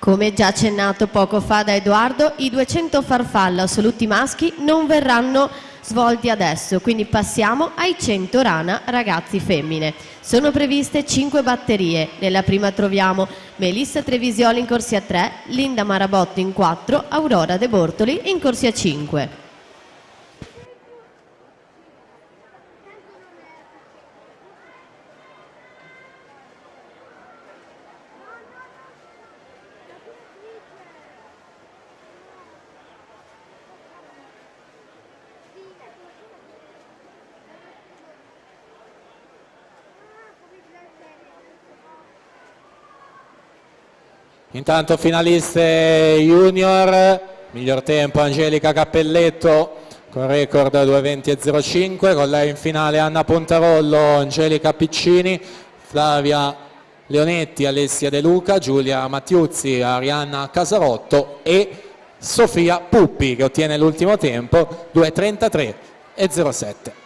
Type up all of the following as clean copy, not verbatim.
Come già accennato poco fa da Edoardo, i 200 farfalla assoluti maschi non verranno svolti adesso, quindi passiamo ai 100 rana ragazzi femmine. Sono previste 5 batterie. Nella prima troviamo Melissa Trevisioli in corsia 3, Linda Marabotto in 4, Aurora De Bortoli in corsia 5. Intanto finaliste junior, miglior tempo Angelica Cappelletto con record 2:20,05, con lei in finale Anna Pontarollo, Angelica Piccini, Flavia Leonetti, Alessia De Luca, Giulia Mattiuzzi, Arianna Casarotto e Sofia Puppi che ottiene l'ultimo tempo 2:33,07.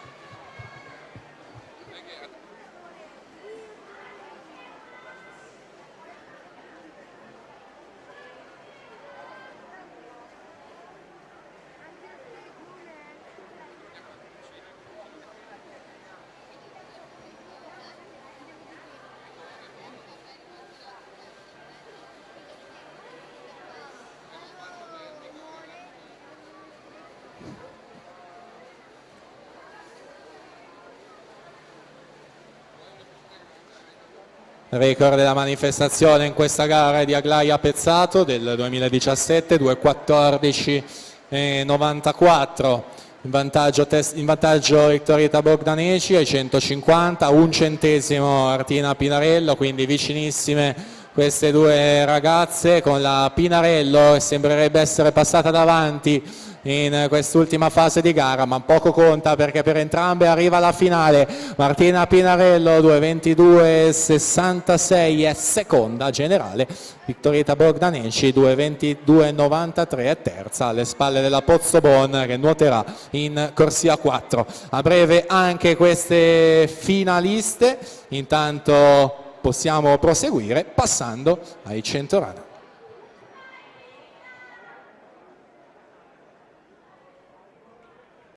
Record della manifestazione in questa gara è di Aglaia Pezzato del 2017, 2:14,94. In vantaggio Vittorietta Bogdaneci ai 150, un centesimo Martina Pinarello, quindi vicinissime queste due ragazze, con la Pinarello che sembrerebbe essere passata davanti in quest'ultima fase di gara, ma poco conta perché per entrambe arriva la finale. Martina Pinarello 2:22,66 è seconda generale, Vittorietta Bogdaneci 2:22,93 è terza, alle spalle della Pozzobon che nuoterà in corsia 4. A breve anche queste finaliste, intanto possiamo proseguire passando ai 100 rana.